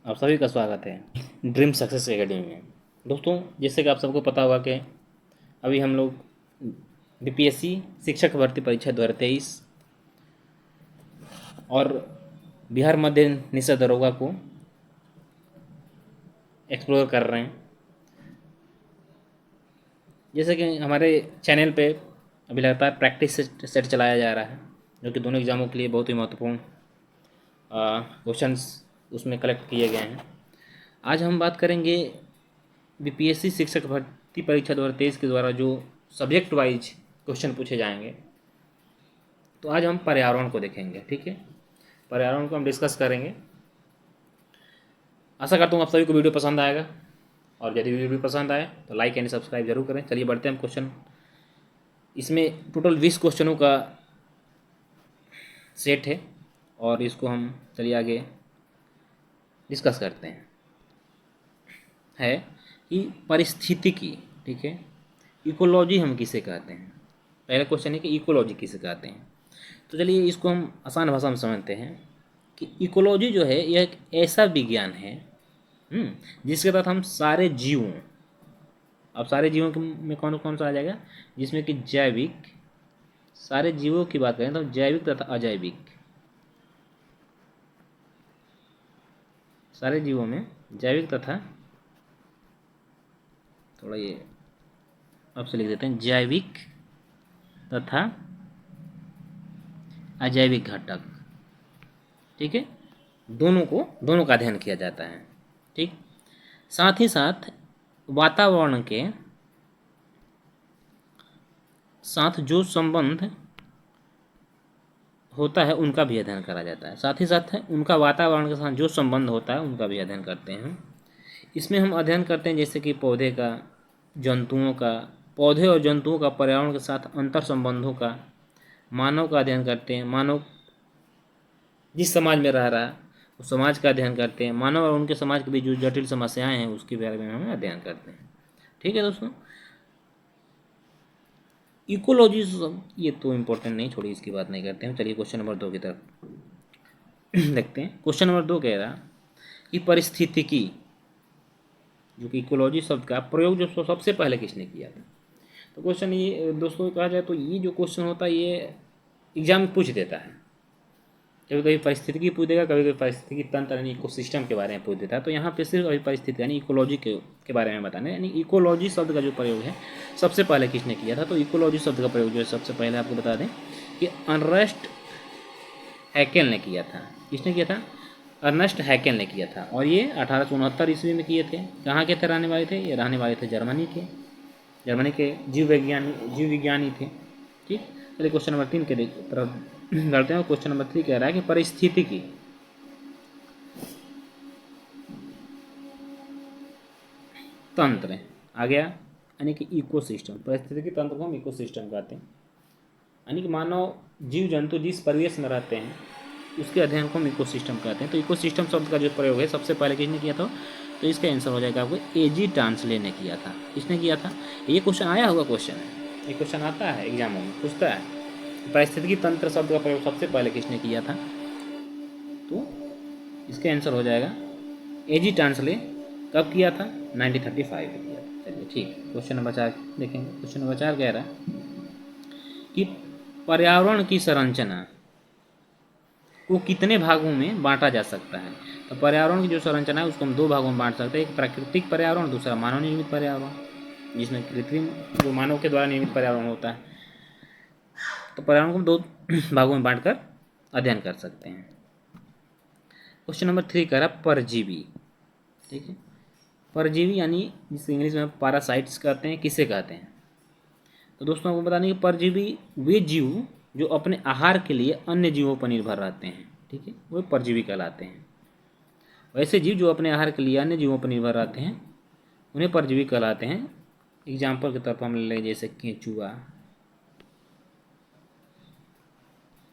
आप सभी का स्वागत है ड्रीम सक्सेस एकेडमी में। दोस्तों, जैसे कि आप सबको पता होगा कि अभी हम लोग बीपीएससी शिक्षक भर्ती परीक्षा 2023 और बिहार मध्य निषद दरोगा को एक्सप्लोर कर रहे हैं। जैसे कि हमारे चैनल पे अभी लगातार प्रैक्टिस सेट चलाया जा रहा है, जो कि दोनों एग्ज़ामों के लिए बहुत ही महत्वपूर्ण क्वेश्चंस उसमें कलेक्ट किए गए हैं। आज हम बात करेंगे बीपीएससी शिक्षक भर्ती परीक्षा 2023 के द्वारा जो सब्जेक्ट वाइज क्वेश्चन पूछे जाएंगे। तो आज हम पर्यावरण को देखेंगे, ठीक है। पर्यावरण को हम डिस्कस करेंगे। आशा करता हूँ आप सभी को वीडियो पसंद आएगा, और यदि वीडियो पसंद आए तो लाइक एंड सब्सक्राइब जरूर करें। चलिए बढ़ते हैं हम क्वेश्चन। इसमें टोटल 20 क्वेश्चनों का सेट है और इसको हम चलिए आगे डिस्कस करते हैं। है कि पारिस्थितिकी, ठीक है, इकोलॉजी हम किसे कहते हैं। पहला क्वेश्चन है कि इकोलॉजी किसे कहते हैं। तो चलिए इसको हम आसान भाषा में समझते हैं कि इकोलॉजी जो है यह एक ऐसा विज्ञान है जिसके तहत हम सारे जीवों, अब सारे जीवों में कौन कौन सा आ जाएगा, जिसमें कि जैविक, सारे जीवों की बात करें तो जैविक तथा अजैविक, सारे जीवों में जैविक तथा, थोड़ा ये अब से लिख देते हैं, जैविक तथा अजैविक घटक, ठीक है, दोनों का अध्ययन किया जाता है, ठीक। साथ ही साथ वातावरण के साथ जो संबंध होता है उनका भी अध्ययन करा जाता है। साथ ही साथ उनका वातावरण के साथ जो संबंध होता है उनका भी अध्ययन करते हैं। इसमें हम अध्ययन करते हैं जैसे कि पौधे का, जंतुओं का, पौधे और जंतुओं का पर्यावरण के साथ अंतर संबंधों का, मानव का अध्ययन करते हैं, मानव जिस समाज में रह रहा है उस समाज का अध्ययन करते हैं, मानव और उनके समाज के बीच जो जटिल समस्याएं हैं उसके बारे में हम अध्ययन करते हैं, ठीक है दोस्तों। इकोलॉजी ये तो इम्पोर्टेंट नहीं, छोड़िए इसकी बात नहीं करते हैं। चलिए क्वेश्चन नंबर 2 की तरफ देखते हैं। क्वेश्चन नंबर 2 कह रहा कि परिस्थितिकी, जो कि इकोलॉजी शब्द का प्रयोग जो सबसे पहले किसने किया था। तो क्वेश्चन ये दोस्तों कहा जाए तो ये जो क्वेश्चन होता है ये एग्जाम में पूछ देता है। कभी कभी परिस्थितिकी पूछ देगा, कभी कभी परिस्थितिकी तंत्र यानी इकोसिस्टम के बारे में पूछ देता है। तो यहाँ पे सिर्फ अभी परिस्थिति यानी इकोलॉजी के बारे में बताना है। यानी इकोलॉजी शब्द का जो प्रयोग है सबसे पहले किसने किया था। तो इकोलॉजी शब्द का प्रयोग जो है सबसे पहले आपको बता दें कि अर्नेस्ट हैकेल ने किया था। किसने किया था? अर्नेस्ट हैकेल ने किया था। और ये 1869 ईस्वी में किए थे। कहाँ के थे रहने वाले थे? ये रहने वाले थे जर्मनी के। जर्मनी के जीव विज्ञानी थे, ठीक। चलिए क्वेश्चन नंबर 3 के तरफ बढ़ते हैं। क्वेश्चन नंबर 3 कह रहा है कि परिस्थितिकी तंत्र आ गया, यानी कि इकोसिस्टम। परिस्थितिकी तंत्र को हम इकोसिस्टम कहते हैं, यानी कि मानव जीव जंतु जिस परिवेश में रहते हैं उसके अध्ययन को हम इकोसिस्टम कहते हैं। तो इकोसिस्टम शब्द का जो प्रयोग है सबसे पहले किसने किया था? तो इसका आंसर हो जाएगा आपको एजी टांसले ने किया था। किसने किया था? ये क्वेश्चन आया हुआ क्वेश्चन है, ये क्वेश्चन आता है एग्जामों में, पूछता है परिस्थितिकी तंत्र शब्द का प्रयोग सबसे पहले किसने किया था। तो इसका आंसर हो जाएगा एजी टांसले। कब किया था? 1935 में किया था। चलिए ठीक। क्वेश्चन नंबर 4 देखेंगे। क्वेश्चन नंबर 4 कह रहा है कि पर्यावरण की संरचना को कितने भागों में बांटा जा सकता है। तो पर्यावरण की जो संरचना है उसको हम 2 भागों में बांट सकते हैं। एक प्राकृतिक पर्यावरण, दूसरा मानव निर्मित पर्यावरण, जिसमें कृत्रिम जो मानव के द्वारा निर्मित पर्यावरण होता है। तो पर्यावरण को हम 2 भागों में बांटकर अध्ययन कर सकते हैं। क्वेश्चन नंबर 3 कह रहा परजीवी, ठीक है। परजीवी यानी जिसे इंग्लिश में पैरासाइट्स कहते हैं, किसे कहते हैं? तो दोस्तों आपको बता दें कि परजीवी वे जीव जो अपने आहार के लिए अन्य जीवों पर निर्भर रहते हैं, ठीक है, वो परजीवी कहलाते हैं। वैसे जीव जो अपने आहार के लिए अन्य जीवों पर निर्भर रहते हैं उन्हें परजीवी कहलाते हैं। एग्जाम्पल के तौर पर हम ले लें जैसे केंचुआ,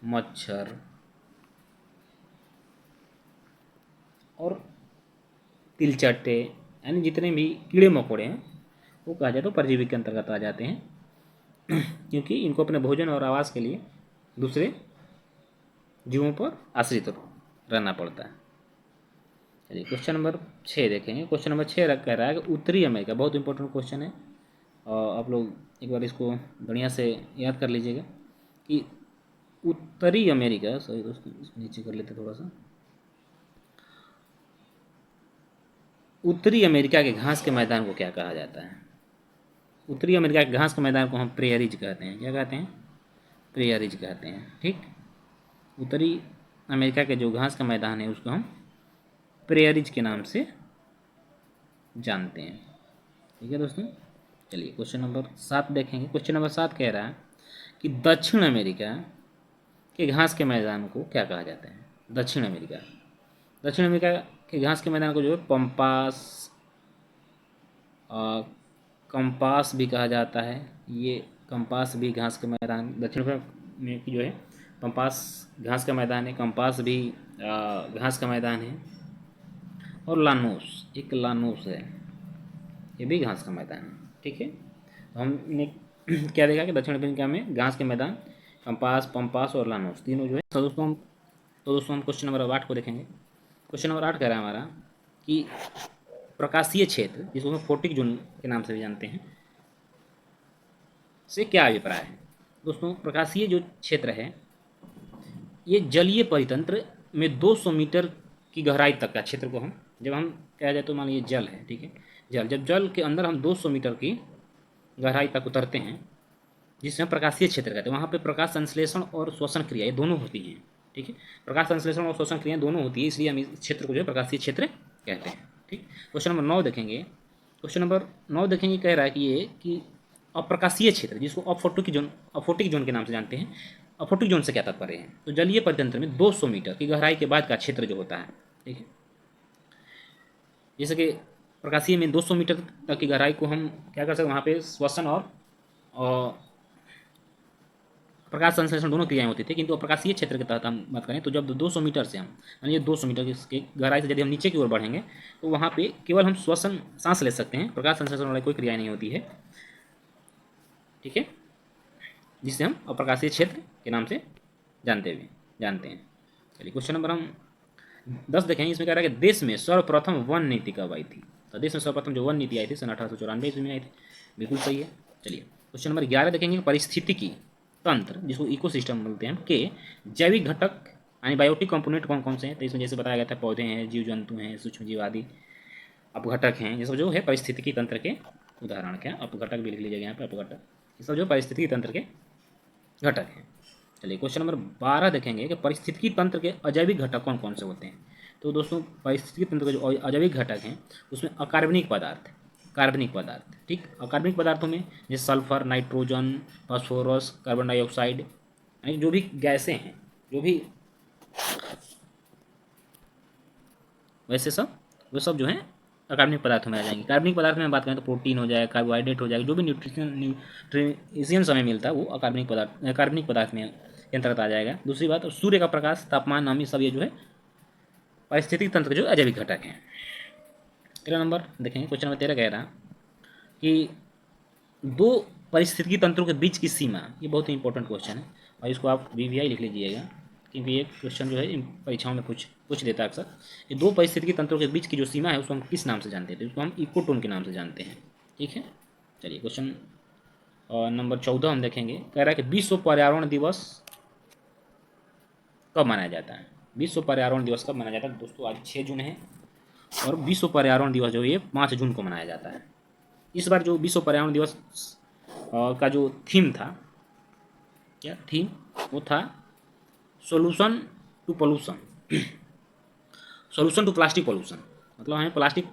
मच्छर और तिलचट्टे, यानी जितने भी कीड़े मकोड़े हैं वो कहा जाए तो परजीवी के अंतर्गत आ जाते हैं, क्योंकि इनको अपने भोजन और आवास के लिए दूसरे जीवों पर आश्रित रहना पड़ता है। चलिए क्वेश्चन नंबर 6 देखेंगे। क्वेश्चन नंबर 6 कह रहा है कि उत्तरी अमेरिका, बहुत इंपॉर्टेंट क्वेश्चन है और आप लोग एक बार इसको बढ़िया से याद कर लीजिएगा कि उत्तरी अमेरिका, सॉरी दोस्तों इसको नीचे कर लेते थोड़ा सा, उत्तरी अमेरिका के घास के मैदान को क्या कहा जाता है? उत्तरी अमेरिका के घास के मैदान को हम प्रेयरीज कहते हैं। क्या कहते हैं? प्रेयरीज कहते हैं। ठीक, उत्तरी अमेरिका के जो घास का मैदान है उसको हम प्रेयरीज के नाम से जानते हैं। ठीक है दोस्तों, चलिए क्वेश्चन नंबर 7 देखेंगे। क्वेश्चन नंबर 7 कह रहा है कि दक्षिण अमेरिका के घास के मैदान को क्या कहा जाता है? दक्षिण अमेरिका, दक्षिण अमेरिका के घास के मैदान को जो है पंपास, कंपास भी कहा जाता है। ये कंपास भी घास के मैदान, दक्षिण में की जो है पंपास घास का मैदान है, कंपास भी घास का मैदान है, और लानोस, एक लानोस है, ये भी घास का मैदान है। ठीक है, तो हमने क्या देखा कि दक्षिण अमेरिका में घास के मैदान कंपास, पंपास और लानोस तीनों जो है। तो दोस्तों हम क्वेश्चन नंबर 8 को देखेंगे। क्वेश्चन नंबर 8 कह रहा है हमारा कि प्रकाशीय क्षेत्र, जिसको हम फोटिक जोन के नाम से भी जानते हैं, से क्या अभिप्राय है? दोस्तों प्रकाशीय जो क्षेत्र है ये जलीय परितंत्र में 200 मीटर की गहराई तक का क्षेत्र को हम, जब हम कहा जाए तो मान लीजिए जल है, ठीक है, जब जल के अंदर हम 200 मीटर की गहराई तक उतरते हैं, जिसे हम प्रकाशीय क्षेत्र कहते हैं, वहाँ पे प्रकाश संश्लेषण और श्वसन क्रिया ये दोनों होती हैं। ठीक है, प्रकाश संश्लेषण और श्वसन क्रिया दोनों होती है, इसलिए हम इस क्षेत्र को जो है प्रकाशीय क्षेत्र कहते हैं। ठीक, क्वेश्चन नंबर 9 देखेंगे। क्वेश्चन नंबर 9 देखेंगे, कह रहा है कि ये कि अप्रकाशीय क्षेत्र, जिसको अफोटिक जोन के नाम से जानते हैं, अफोटिक जोन से क्या तात्पर्य है? तो जलीय परितंत्र में 200 मीटर की गहराई के बाद का क्षेत्र जो होता है, ठीक है, जैसे कि प्रकाशीय में 200 मीटर तक की गहराई को हम क्या कर सकते हैं, वहाँ पे श्वसन और प्रकाश संश्लेषण दोनों क्रियाएं होती थी, किंतु प्रकाशीय क्षेत्र के तहत हम बात करें तो जब 200 मीटर से हम, यानी 200 मीटर की गहराई से यदि हम नीचे की ओर बढ़ेंगे तो वहाँ पे केवल हम श्वसन, सांस ले सकते हैं, प्रकाश संश्लेषण वाली कोई क्रिया नहीं होती है। ठीक है, जिसे हम अप्रकाशीय क्षेत्र के नाम से जानते हैं। चलिए क्वेश्चन नंबर हम 10 देखेंगे। इसमें कह रहा है कि देश में सर्वप्रथम वन नीति कब आई थी? तो देश में सर्वप्रथम जो वन नीति आई थी सन 1894 ईस्वी में आई थी। बिल्कुल सही है। चलिए क्वेश्चन नंबर 11 देखेंगे, परिस्थितिकी तंत्र, जिसको इकोसिस्टम बोलते हैं, के जैविक घटक यानी बायोटिक कंपोनेंट कौन कौन से हैं? तो इसमें जैसे बताया गया था, पौधे हैं, जीव जंतु हैं, सूक्ष्म जीव आदि अपघटक हैं, ये सब जो है परिस्थितिकी तंत्र के उदाहरण क्या, अपघटक भी लिख लीजिएगा यहाँ पर, अपघटक, ये सब जो परिस्थितिकी तंत्र के घटक हैं। चलिए क्वेश्चन नंबर 12 देखेंगे कि परिस्थितिकी तंत्र के अजैविक घटक कौन कौन से होते हैं? तो दोस्तों परिस्थितिकी तंत्र के जो अजैविक घटक हैं उसमें अकार्बनिक पदार्थ, कार्बनिक पदार्थ, ठीक, अकार्बनिक पदार्थों में जैसे sulphur, nitrogen, phosphorus, carbon dioxide, यानी जो भी गैसें हैं, जो भी वैसे सब वो सब जो है अकार्बनिक पदार्थों में आ जाएंगे। कार्बनिक पदार्थ में बात करें तो प्रोटीन हो जाएगा, कार्बोहाइड्रेट हो जाएगा, जो भी न्यूट्रिशियंस हमें मिलता है वो कार्बनिक पदार्थ में के अंतर्गत आ जाएगा। दूसरी बात, सूर्य का प्रकाश, तापमान, नमी, सब ये जो है पारिस्थितिक तंत्र के जो अजैविक घटक हैं। 13 नंबर देखेंगे। क्वेश्चन नंबर 13 कह रहा कि दो पारिस्थितिकी तंत्रों के बीच की सीमा, ये बहुत ही इंपॉर्टेंट क्वेश्चन है और इसको आप VVI लिख लीजिएगा, क्योंकि ये क्वेश्चन जो है इन परीक्षाओं में कुछ देता है अक्सर। ये दो पारिस्थितिकी तंत्रों के बीच की जो सीमा है उसको हम किस नाम से जानते हैं? उसको हम इकोटोन के नाम से जानते हैं। ठीक है, चलिए क्वेश्चन नंबर 14 हम देखेंगे। कह रहा है कि विश्व पर्यावरण दिवस कब मनाया जाता है? विश्व पर्यावरण दिवस कब मनाया जाता है? दोस्तों आज 6 जून है और विश्व पर्यावरण दिवस जो है 5 जून को मनाया जाता है। इस बार जो विश्व पर्यावरण दिवस का जो थीम था, क्या थीम, वो था solution to pollution, solution to plastic pollution, मतलब हमें प्लास्टिक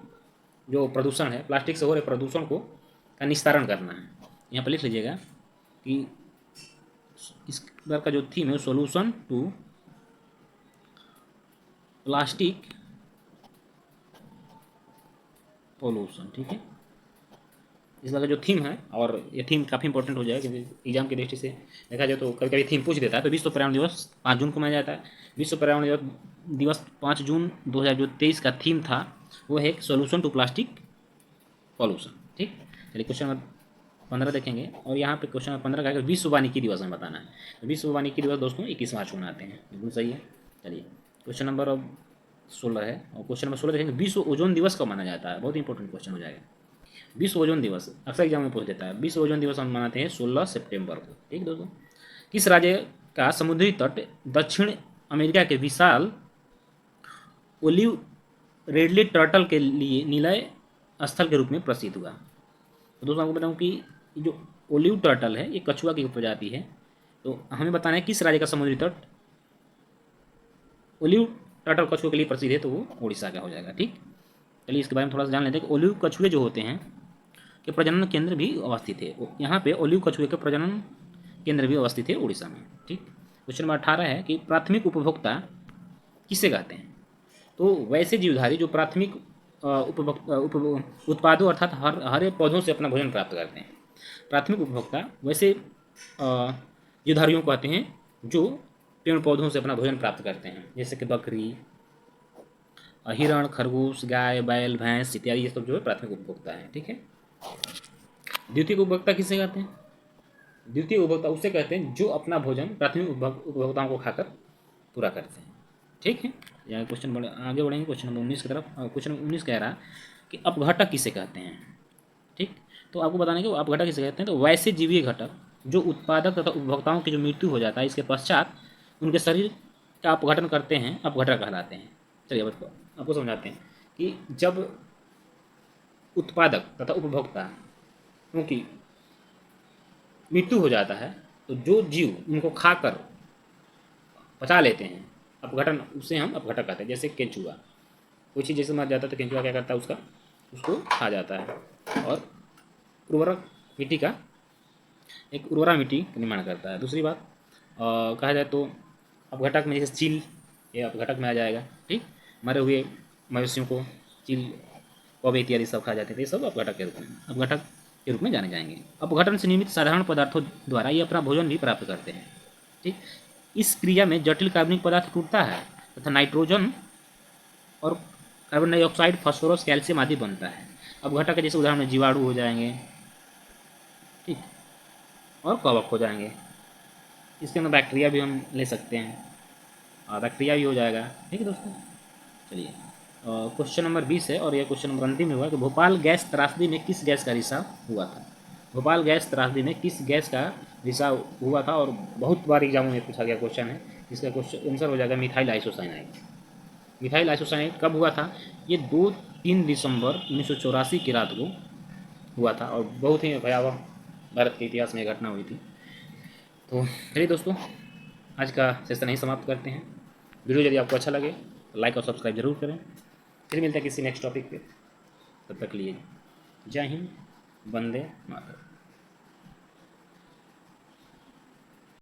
जो प्रदूषण है, प्लास्टिक से हो रहे प्रदूषण को का निस्तारण करना है। यहाँ पर लिख लीजिएगा कि इस बार का जो थीम है सोल्यूशन टू प्लास्टिक पोल्यूशन। ठीक है, इस बार का जो थीम है, और ये थीम काफ़ी इंपॉर्टेंट हो जाएगा क्योंकि एग्जाम की दृष्टि से देखा जाए तो कभी कभी थीम पूछ देता है। तो विश्व पर्यावरण दिवस 5 जून को मनाया जाता है। विश्व पर्यावरण दिवस 5 जून 2023 का थीम था वो है सोल्यूशन टू प्लास्टिक पॉल्यूशन। ठीक, चलिए क्वेश्चन नंबर 15 देखेंगे और यहाँ पे क्वेश्चन नंबर 15 का विश्व वानिकी दिवस हमें बताना है। तो विश्व वानिकी दिवस दोस्तों 21 मार्च को मनाते हैं। बिल्कुल सही है। चलिए क्वेश्चन नंबर 16 है। और क्वेश्चन नंबर 16 देखेंगे, विश्व ओजोन दिवस कब माना जाता है? बहुत इंपॉर्टेंट क्वेश्चन हो जाएगा। विश्व ओजोन दिवस अक्सर एग्जाम में पूछ देता है। विश्व ओजोन दिवस हम मनाते हैं 16 सितंबर को। ठीक दोस्तों, किस राज्य का समुद्री तट दक्षिण अमेरिका के विशाल ओलिव रेडली टर्टल के लिए नीलय स्थल के रूप में प्रसिद्ध हुआ? तो दोस्तों आपको बताऊं कि ये जो ओलिव टर्टल है ये कछुआ की प्रजाति है। तो हमें बताना है किस राज्य का समुद्री तट ओलिव टर्टल कछुए के लिए प्रसिद्ध है, तो वो उड़ीसा का हो जाएगा। ठीक, चलिए इसके बारे में थोड़ा सा जान लेते हैं कि ओलिव कछुए जो होते हैं के प्रजनन केंद्र भी अवस्थित है। यहाँ पे ओलिव कछुए के प्रजनन केंद्र भी अवस्थित है उड़ीसा में। ठीक, क्वेश्चन नंबर 18 है कि प्राथमिक उपभोक्ता किसे कहते हैं? तो वैसे जीवधारी जो प्राथमिक उत्पादों अर्थात हरे पौधों से अपना भोजन प्राप्त करते हैं। प्राथमिक उपभोक्ता वैसे जीवधारियों को कहते हैं जो पेड़ पौधों से अपना भोजन प्राप्त करते हैं, जैसे कि बकरी, हिरण, खरगोश, गाय, बैल, भैंस इत्यादि, ये सब जो है प्राथमिक उपभोक्ता है। ठीक है, द्वितीय उपभोक्ता किसे कहते हैं? द्वितीय उपभोक्ता उसे कहते हैं जो अपना भोजन प्राथमिक उपभोक्ताओं को खाकर पूरा करते हैं। ठीक है, यहाँ क्वेश्चन आगे बढ़ेंगे क्वेश्चन नंबर 19 की तरफ। क्वेश्चन नंबर 19 कह रहा कि अपघटक किसे कहते हैं? ठीक, तो आपको बताने कि अपघटक किसे कहते हैं। तो वैसे जीवीय घटक जो उत्पादक तथा उपभोक्ताओं की जो मृत्यु हो जाता है इसके पश्चात उनके शरीर का अपघटन करते हैं, अपघटक कहलाते हैं। चलिए अब आपको समझाते हैं कि जब उत्पादक तथा उपभोक्ता क्योंकि मृत्यु हो जाता है तो जो जीव उनको खाकर पचा लेते हैं, अपघटन, उसे हम अपघटक कहते हैं। जैसे केंचुआ, कोई चीज़ जैसे मर जाता है तो केंचुआ क्या करता है, उसको खा जाता है और उर्वरक मिट्टी का एक उर्वरा मिट्टी का निर्माण करता है। दूसरी बात कहा जाए तो अपघटक में जैसे चील, ये अपघटक में आ जाएगा। ठीक, मरे हुए मवेशियों को चील, कौवे इत्यादि सब खा जाते थे, ये सब अपघटक के रूप में जाने जाएंगे। अपघटन से निर्मित साधारण पदार्थों द्वारा ये अपना भोजन भी प्राप्त करते हैं। ठीक, इस क्रिया में जटिल कार्बनिक पदार्थ टूटता है तथा नाइट्रोजन और कार्बन डाइऑक्साइड, फास्फोरस, कैल्शियम आदि बनता है। अपघटक के जैसे उदाहरण में जीवाणु हो जाएंगे, ठीक, और कवक हो जाएंगे। इसके अंदर बैक्टीरिया भी हम ले सकते हैं, बैक्टीरिया भी हो जाएगा। ठीक है दोस्तों, चलिए क्वेश्चन नंबर 20 है और यह क्वेश्चन नंबर अंतिम हुआ कि भोपाल गैस त्रासदी में किस गैस का रिसाव हुआ था? भोपाल गैस त्रासदी में किस गैस का रिसाव हुआ था? और बहुत बार एग्जामों में पूछा गया क्वेश्चन है, इसका क्वेश्चन आंसर हो जाएगा मिथाइल आइसोसाइनाइड। मिथाइल आइसोसाइनाइड कब हुआ था? ये 2-3 दिसंबर 1984 की रात को हुआ था और बहुत ही भयावह भारत के इतिहास में घटना हुई थी। तो चलिए दोस्तों, आज का सेशन यहीं समाप्त करते हैं। वीडियो यदि आपको अच्छा लगे तो लाइक और सब्सक्राइब जरूर करें। फिर मिलते हैं किसी नेक्स्ट टॉपिक पे, तब तक लिए जय हिंद, वंदे मातरम।